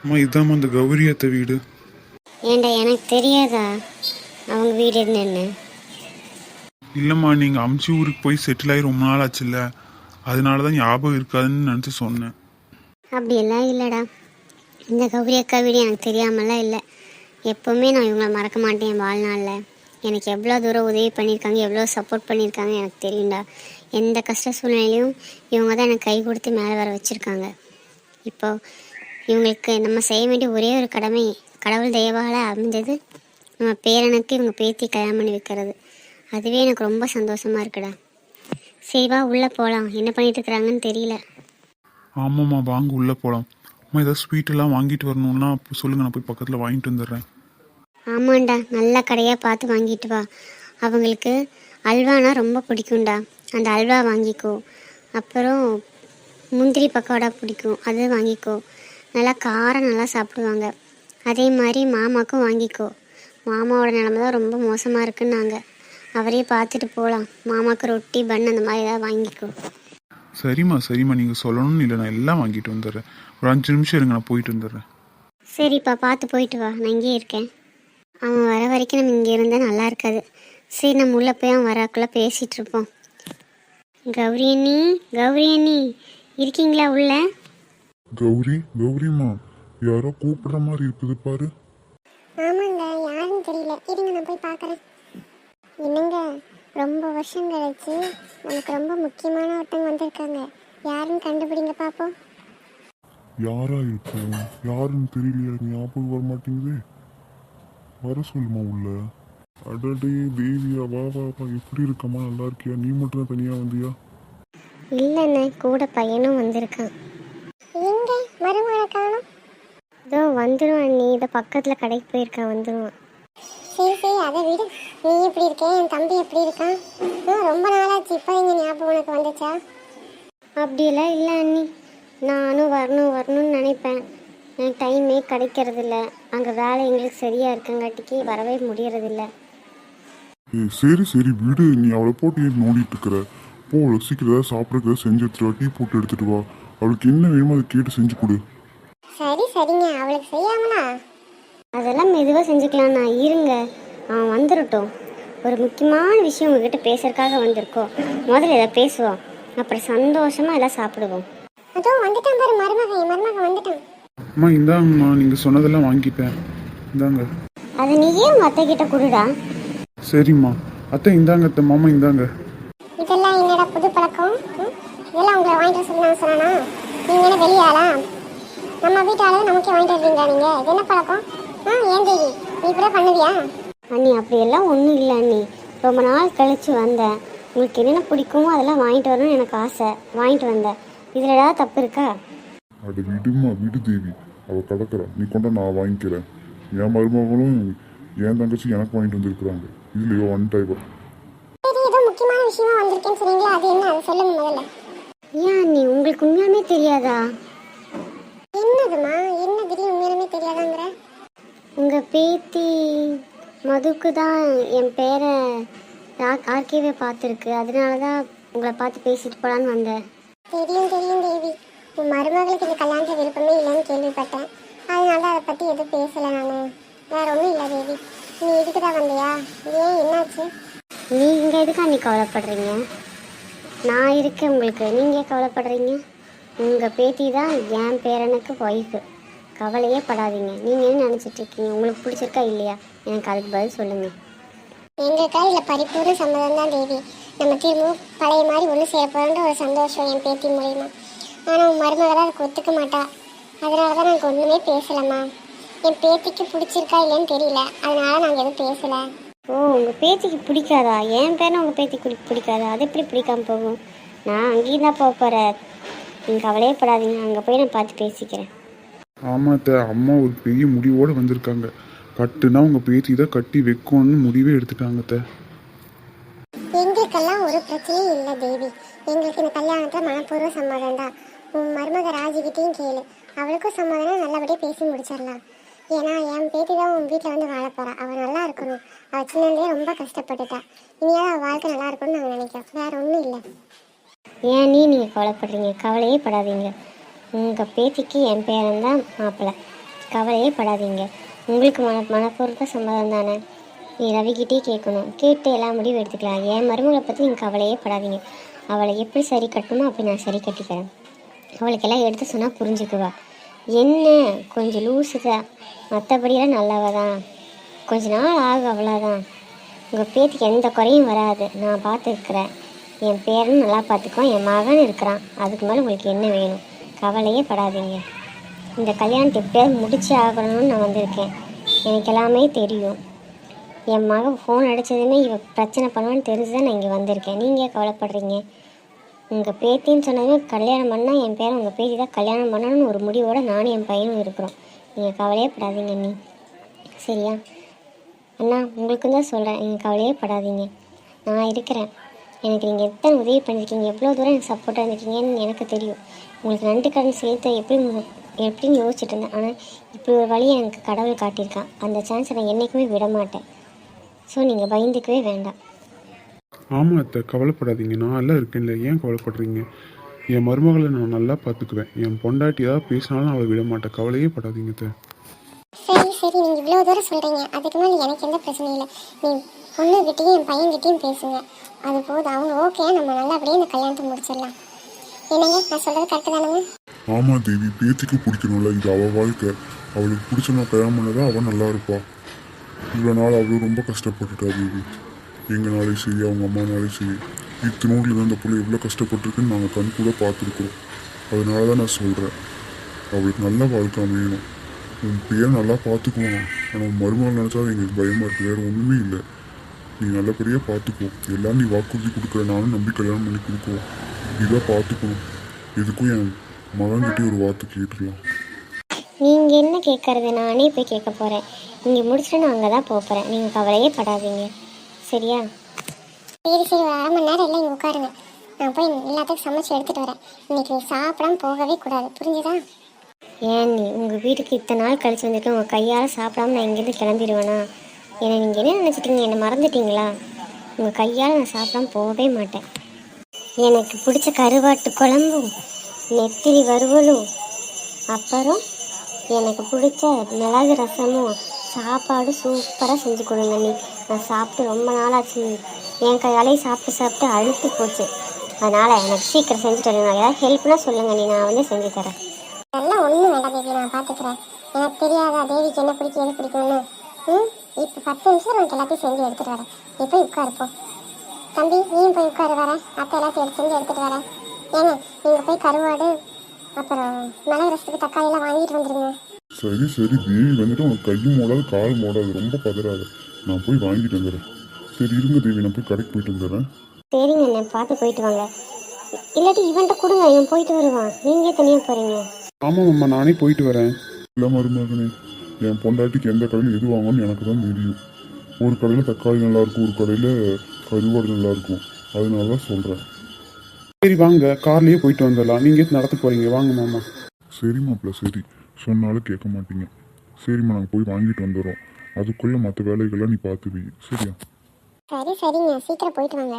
அம்மா இதாம்மா அந்த கௌரி அத்தை வீடு. ஏண்டா எனக்கு தெரியாதா அவங்க வீடு என்னன்னு? இல்லைம்மா நீங்கள் அம்ச்சி ஊருக்கு போய் செட்டில் ஆகி ரொம்ப நாள் ஆச்சுல்ல, அதனால தான் ஞாபகம் இருக்காதுன்னு நினச்சி சொன்னேன். அப்படியெல்லாம் இல்லைடா, இந்த கௌரி அக்கா வீடு எனக்கு தெரியாமலாம் இல்லை. எப்போவுமே நான் இவங்களை மறக்க மாட்டேன். என் வாழ்நாளில் எனக்கு எவ்வளோ தூரம் உதவி பண்ணியிருக்காங்க, எவ்வளோ சப்போர்ட் பண்ணியிருக்காங்க எனக்கு தெரியும்டா. எந்த கஷ்ட சூழ்நிலையும் இவங்க தான் எனக்கு கை கொடுத்து மேலே வர வச்சுருக்காங்க. இப்போ இவங்களுக்கு நம்ம செய்ய வேண்டிய ஒரே ஒரு கடமை, கடவுள் தயவால் அமைஞ்சது நம்ம பேரனுக்கு இவங்க பேத்தி கல்யாணம் பண்ணி வைக்கிறது. அதுவே எனக்கு ரொம்ப சந்தோஷமாக இருக்குடா. சரி வா உள்ளே போகலாம், என்ன பண்ணிட்டு இருக்கிறாங்கன்னு தெரியல. ஆமாம்மா வாங்க உள்ளே போகலாம். அம்மா ஏதாவது ஸ்வீட்டெல்லாம் வாங்கிட்டு வரணும்னா அப்போ சொல்லுங்கள், நான் போய் பக்கத்தில் வாங்கிட்டு வந்துடுறேன். ஆமாண்டா, நல்ல கடையாக பார்த்து வாங்கிட்டு வா. அவங்களுக்கு அல்வானா ரொம்ப பிடிக்கும்டா, அந்த அல்வா வாங்கிக்கோ. அப்புறம் முந்திரி பக்கோடா பிடிக்கும், அது வாங்கிக்கோ. நல்லா காரம் நல்லா சாப்பிடுவாங்க. அதே மாதிரி மாமாவுக்கும் வாங்கிக்கோ. மாமாவோட நிலமை தான் ரொம்ப மோசமாக இருக்குன்னாங்க, அவரே பார்த்துட்டு போகலாம். மாமாவுக்கு ரொட்டி பன் அந்த மாதிரி ஏதாவது வாங்கிக்கோ. சரிம்மா சரிம்மா, நீங்கள் சொல்லணும்னு இல்லை, நான் எல்லாம் வாங்கிட்டு வந்துடுறேன். ஒரு 5 நிமிஷம் இருங்க, நான் போயிட்டு வந்துடுறேன். சரிப்பா, பார்த்து போயிட்டு வா, நான் இங்கே இருக்கேன். அவன் வர வரைக்கும் நம்ம இங்கே இருந்தால் நல்லா இருக்காது. சரி, நம்ம உள்ளே போய் அவன் வராக்குள்ளே பேசிகிட்டு இருப்போம். கௌரி அண்ணி, கௌரி அண்ணி இருக்கீங்களா உள்ள? கௌரி, கௌரிம்மா யாரோ கூப்பிடுற மாதிரி இருக்குது பாரு. ஆமாங்க, யாருன்னு தெரியல, இருங்க நான் போய் பார்க்குறேன். என்னங்க, ரொம்ப வருஷம் கழிச்சு நமக்கு ரொம்ப முக்கியமான ஒருத்தங்க வந்திருக்காங்க. யாருன்னு கண்டுபிடிங்க பார்ப்போம். யாரா இருக்கும், யாருன்னு தெரியலையா, ஞாபகம் வர மாட்டேங்குது. வர சொல்லுமா உள்ள. அடடே தேவியா, வா வா வா, எப்படி இருக்கம்மா, நல்லா இருக்கியா? நீ மட்டும் தான் தனியாக வந்தியா? இல்லைண்ணே, கூட பையனும் வந்திருக்கான். எங்க மருமகளை காணோம்? இதோ வந்துடுவான் நீ, இதை பக்கத்தில் கடைக்கு போயிருக்கான், வந்துடுவான். சரி சரி, அதை விடு. நீ எப்படி இருக்கேன், என் தம்பி எப்படி இருக்கான்? ரொம்ப நாளாச்சு, இப்போ இங்கே ஞாபகம் உனக்கு வந்துச்சா? அப்படியெல்லாம் இல்லை அண்ணி, நானும் வரணும் வரணும்னு நினைப்பேன். எனக்கு டைமே கிடைக்கிறதில்ல. அங்கே வேலை எங்களுக்கு சரியாக இருக்கங்காட்டிக்கு வரவே முடியறதில்ல. சரி சரி விடு, நீ அவளை போட்டு ஏன் நோண்டிட்டு இருக்கிற? போ, சீக்கிரம் ஏதாவது சாப்பிட்றதுக்கு செஞ்சு எடுத்துட்டு வா, டீ போட்டு எடுத்துட்டு வா. அவளுக்கு என்ன வேணுமோ அதை கேட்டு செஞ்சு கொடு. சரி சரிங்க, அவளுக்கு செய்யாமலா? அதெல்லாம் மெதுவாக செஞ்சுக்கலாம்ண்ணா, இருங்க அவன் வந்துடட்டும். ஒரு முக்கியமான விஷயம் உங்ககிட்ட பேசுறதுக்காக வந்திருக்கோம். முதல்ல இதை பேசுவோம், அப்புறம் சந்தோஷமாக எல்லாம் சாப்பிடுவோம். அதோ வந்துட்டான் பாரு மருமகன், என் மருமகன் வந்துட்டான். அம்மா இந்தாங்கம்மா, நீங்கள் சொன்னதெல்லாம் வாங்கிப்பேன். இந்தாங்க. அதை நீயே உங்கள் அத்தை கிட்ட கொடுடா. சரிம்மா. அத்தை இந்தாங்க, அத்தை மாமா இந்தாங்க. இதெல்லாம் என்னடா புது பழக்கம்? இதெல்லாம் உங்களை வாங்கிட்டு சொன்னானா? நீங்க என்ன வெளியாளா? நம்ம வீட்டு ஆளு நமக்கே வாங்கிட்டு வருவீங்களா நீங்க? இது என்ன பழக்கம்? ஏன் தேவி, நீ கூட பண்ணுவியா? அண்ணி அப்படியெல்லாம் ஒன்றும் இல்லை அண்ணி, ரொம்ப நாள் கழித்து வந்தேன். உங்களுக்கு என்னென்ன பிடிக்குமோ அதெல்லாம் வாங்கிட்டு வரணும்னு எனக்கு ஆசை, வாங்கிட்டு வந்தேன். இதில் ஏதாவது தப்பு இருக்கா? அது விடுமா, விடு தேவி, அவள் கிடக்குறா, நீ கொண்டா நான் வாங்கிக்கிறேன். என் மருமகளும் என் தங்கச்சி எனக்கு வாங்கிட்டு வந்துருக்குறாங்க. இதுலையோ ஒன் டைப். சரி, ஏதோ முக்கியமான விஷயமா வந்திருக்கேன்னு சொன்னீங்களா, அது என்ன, அதை சொல்லுங்க முதல்ல. ஏன் அண்ணி, உங்களுக்கு உண்மையாலுமே தெரியாதா? என்னதுமா, என்ன திடீர்னு உண்மையாலுமே தெரியாதாங்கிற? உங்கள் பேத்தி மதுக்கு தான் என் பேரை ஆர்கேவே பார்த்துருக்கு, அதனால தான் உங்களை பார்த்து பேசிட்டு போகலான்னு வந்தேன். தெரியும் தெரியும் தேவி, உன் மருமகளுக்கு இந்த கல்யாணத்து விருப்பமே இல்லைன்னு கேள்விப்பட்டேன். அதனால அதை பற்றி எதுவும் பேசலை நான். வேற ஒன்றும் இல்லை தேவி. நீ இதுக்கு தான் வந்தியா? ஏன், என்னாச்சு? நீங்கள் எதுக்கு அண்ணி கவலைப்படுறீங்க? நான் இருக்கேன் உங்களுக்கு, நீங்கள் கவலைப்படுறீங்க? உங்கள் பேத்தி தான் என் பேரனுக்கு ஒய்ஃபு, கவலையே படாதீங்க. நீங்கள் என்ன நினச்சிட்ருக்கீங்க? உங்களுக்கு பிடிச்சிருக்கா இல்லையா, எனக்கு அதுக்கு பதில் சொல்லுங்கள். எங்களுக்காக இதில் பரிபூர்ண சம்மதம் தான் தேவி. நம்ம திரும்பவும் பழைய மாதிரி ஒன்று சேரப்போன்ற ஒரு சந்தோஷம் என் பேத்தி மூலியமா. ஆனால் உன் மருமகளை அதுக்கு ஒத்துக்க மாட்டா. அதனால தான் நாங்கள் ஒன்றுமே பேசலம்மா. என் பேத்திக்கு பிடிச்சிருக்கா இல்லைன்னு தெரியல, அதனால நாங்கள் எதுவும் பேசலை. ஓ, உங்கள் பேத்திக்கு பிடிக்காதா? என் பேரை உங்கள் பேத்திக்கு பிடிக்காதா? அது எப்படி பிடிக்காமல் போகும்? நான் அங்கேயும் தான் போக போகிறேன், நீங்கள் கவலையே படாதீங்க. அங்கே போய் நான் பார்த்து பேசிக்கிறேன். ஆமாத்த, அம்மா ஒரு பெரிய முடிவோடு வந்திருக்காங்க. கட்டுனா உங்கள் பேத்தி தான் கட்டி வைக்கணும்னு முடிவே எடுத்துட்டாங்க. எங்களுக்கெல்லாம் ஒரு பிரச்சனையும் இல்லை தேவி. எங்களுக்கு இந்த கல்யாணத்தில் மனப்பூர்வ சம்மதம் தான். உன் மருமக ராஜிக்கிட்டையும் கேளு, அவளுக்கும் சம்மதம், நல்லபடியாக பேசி முடிச்சிடலாம். ஏன்னா என் பேத்தி தான் உன் வீட்டில் வந்து வாழ போகிறா. அவள் நல்லா இருக்கணும். அவள் சின்னதுலேயே ரொம்ப கஷ்டப்பட்டுட்டா. இனியாவது அவள் வாழ்க்கை நல்லா இருக்கணும்னு நாங்கள் நினைக்கிறோம், வேற ஒன்றும் இல்லை. ஏன் நீங்கள் கவலைப்படுறீங்க? கவலையே படாதீங்க. உங்கள் பேத்திக்கு என் பேரன் தான் மாப்பிள்ளை. கவலையே படாதீங்க. உங்களுக்கு மனப்பூர்வ சம்மதம் தானே? நீ ரவிக்கிட்டே கேட்கணும், கேட்டு எல்லா முடிவு எடுத்துக்கலாம். என் மருமகளை பற்றி நீங்கள் கவலையே படாதீங்க. அவளை எப்படி சரி கட்டணுமோ அப்படி நான் சரி கட்டிக்கிறேன். அவளுக்கெல்லாம் எடுத்து சொன்னால் புரிஞ்சுக்குவா. என்ன கொஞ்சம் லூஸு தான், மற்றபடியெல்லாம் நல்லவ தான். கொஞ்ச நாள் ஆகும், அவ்வளோதான். உங்கள் பேத்திக்கு எந்த குறையும் வராது. நான் பார்த்துருக்குறேன். என் பேரனும் நல்லா பார்த்துக்குவான், என் மகன் இருக்கிறான். அதுக்கு மேலே உங்களுக்கு என்ன வேணும்? கவலையே படாதீங்க. இந்த கல்யாணத்தை எப்படியாவது முடிச்சே ஆகணும்னு நான் வந்திருக்கேன். எனக்கு எல்லாமே தெரியும். என் மகன் ஃபோன் அடித்ததுமே இவ பிரச்சனை பண்ணுவான்னு தெரிஞ்சு தான் நான் இங்கே வந்திருக்கேன். நீங்கள் ஏன் கவலைப்படுறீங்க? உங்கள் பேத்தின்னு சொன்னதுமே கல்யாணம் பண்ணால் என் பேரை உங்கள் பேத்தி தான் கல்யாணம் பண்ணணும்னு ஒரு முடிவோடு நானும் என் பையனும் இருக்கிறோம். நீங்கள் கவலையே படாதீங்க நீ, சரியா? அண்ணா உங்களுக்கு தான் சொல்கிறேன், நீங்கள் கவலையே படாதீங்க. நான் இருக்கிறேன். எனக்கு நீங்கள் எத்தனை உதவி பண்ணியிருக்கீங்க, எவ்வளோ தூரம் எனக்கு சப்போர்ட்டாக இருந்திருக்கீங்கன்னு எனக்கு தெரியும். உங்களுக்கு நன்றி கடன் செலுத்த எப்படின்னு யோசிச்சுட்டு இருந்தேன். ஆனால் இப்படி ஒரு வழியை எனக்கு கடவுள் காட்டியிருக்கான். அந்த சான்ஸை நான் என்றைக்குமே விட மாட்டேன். ஸோ நீங்கள் பயந்துக்கவே வேண்டாம். ஆமாம் அத்தை, கவலைப்படாதீங்க. நான் எல்லாம் இருக்கேன்ல, ஏன் கவலைப்படுறீங்க? என் மருமகளை நான் நல்லா பார்த்துக்குவேன். என் பொண்டாட்டி ஏதாவது பேசினாலும் அவளை விட மாட்டேன். கவலையே படாதீங்க அத்தை. சரி சரி, நீங்கள் இவ்வளோ தூரம் சொல்கிறீங்க, அதுக்கு மேலே எனக்கு எந்த பிரச்சனையும் இல்லை. நீ பொண்ணுகிட்டையும் என் பையன்கிட்டையும் பேசுங்க, அது போதும். அவங்க ஓகே, நம்ம நல்லபடியே இந்த கல்யாணத்தை முடிச்சிடலாம். என்னங்க நான் சொல்கிறது கரெக்டு தானேங்க? ஆமாம் தேவி, பேத்திக்கு பிடிக்கணும்ல, இது அவள் வாழ்க்கை. அவளுக்கு பிடிச்ச நான் கல்யாணம் பண்ணதான் அவள் நல்லா இருப்பா. இவ்வளோ நாள் அவளும் ரொம்ப கஷ்டப்பட்டுட்டா தேவி. எங்கனாலையும் சரி, அவங்க அம்மானாலையும் சரி. இத்தினோடில் தான் இந்த பிள்ளை எவ்வளோ கஷ்டப்பட்டுருக்குன்னு நாங்கள் கண் கூட பார்த்துருக்குறோம். அதனால தான் நான் சொல்கிறேன், அவளுக்கு நல்ல வாழ்க்கை அமையணும். உன் பேரை நல்லா பார்த்துக்குவான். ஆனால் உன் மருமகள் நினச்சா எங்களுக்கு பயமாக இருக்குது, வேறு ஒன்றுமே இல்லை. நீ நல்லபடியாக பார்த்துக்கோ. எல்லாம் நீ வாக்குறுதி கொடுக்குற, நானும் நம்பி கல்யாணம் பண்ணி கொடுக்குவோம். இதாக பார்த்துக்கணும். இதுக்கும் என் மகன்கிட்டே ஒரு வார்த்தை கேட்டுடலாம். நீங்கள் என்ன கேட்குறது? நானே போய் கேட்க போகிறேன். நீங்கள் முடிச்சுட்டு நான் அங்கே தான் போகிறேன். நீங்கள் கவலையே படாதீங்க, சரியா? சரி சரி, ஒரு 1/2 மணி நேரம் இல்லை, இங்கே உட்காருங்க. நான் போய் எல்லாத்துக்கும் சமைச்சு எடுத்துகிட்டு வரேன். இன்னைக்கு நீ சாப்பிடாம போகவே கூடாது, புரிஞ்சுதா? ஏன் நீ உங்கள் வீட்டுக்கு இத்தனை நாள் கழிச்சு வந்திருக்கேன், உங்கள் கையால் சாப்பிடாம நான் இங்கேருந்து கிளம்பிடுவேனா? என்னை நீங்கள் என்ன நினச்சிட்டீங்க? என்னை மறந்துட்டீங்களா? உங்கள் கையால் நான் சாப்பிடாம போகவே மாட்டேன். எனக்கு பிடிச்ச கருவாட்டு குழம்பும் நெத்திலி வறுவலும் அப்புறம் எனக்கு பிடிச்ச மிளகு ரசமும் சாப்பாடு சூப்பராக செஞ்சு கொடுங்க நீ. நான் சாப்பிட்டு ரொம்ப நாளாச்சு. என் கையாலே சாப்பிட்டு சாப்பிட்டு அழுத்து போச்சு. அதனால் எனக்கு சீக்கிரம் செஞ்சு தருங்க. ஏதாவது ஹெல்ப்னா சொல்லுங்கள் நீ, நான் வந்து செஞ்சு தரேன். அதெல்லாம் ஒன்றும் வேண்டாம் தேவி, நான் பார்த்துக்கிறேன். எனக்கு தெரியாதா தேவிக்கு என்ன பிடிக்கும் எது பிடிக்கும்னு? இப்போ 10 நிமிஷம் உனக்கு எல்லாத்தையும் செஞ்சு எடுத்துகிட்டு வரேன். நீ போய் உட்காருப்போ. தம்பி நீயும் போய் உட்காரு, வரேன். அப்போ எல்லாத்தையும் செஞ்சு எடுத்துகிட்டு வரேன். ஏங்க நீங்கள் போய் கருவாடு அப்புறம் மிளகு ரசத்துக்கு தக்காளியெல்லாம் வாங்கிட்டு வந்துடுங்க. சரி சரி தேவி, வந்துட்டு உனக்கு கையும் மோடாது கால் மோடாது, ரொம்ப பதறாது. நான் போய் வாங்கிட்டு வந்துடுறேன். சரி இருங்க தேவி, நான் போய் கடைக்கு போயிட்டு வந்துடுறேன். சரிங்க அண்ணே, பார்த்து போயிட்டு வாங்க. இல்லாட்டி இவன்ட்ட கொடுங்க, இவன் போயிட்டு வருவான். நீங்கள் தனியாக போகிறீங்க. ஆமாம் அம்மா, நானே போயிட்டு வரேன். இல்லை மருமகனே, என் பொண்டாட்டிக்கு எந்த கடையில் எது வாங்கணும்னு எனக்கு தான் தெரியும். ஒரு கடையில் தக்காளி நல்லாயிருக்கும், ஒரு கடையில் கருவாடு நல்லாயிருக்கும். அதனால தான் சொல்கிறேன். சரி வாங்க, கார்லேயே போயிட்டு வந்துடலாம். நீங்கள் நடத்த போகிறீங்க, வாங்க மாமா. சரி மாப்பிள்ள, சரி சொன்னாலும் கேட்க மாட்டீங்க. சரிம்மா, நாங்கள் போய் வாங்கிட்டு வந்துடுறோம். அதுக்குள்ளே மற்ற வேலைகள்லாம் நீ பார்த்து வை, சரியா? சரி சரிங்க, சீக்கிரம் போயிட்டு வாங்க.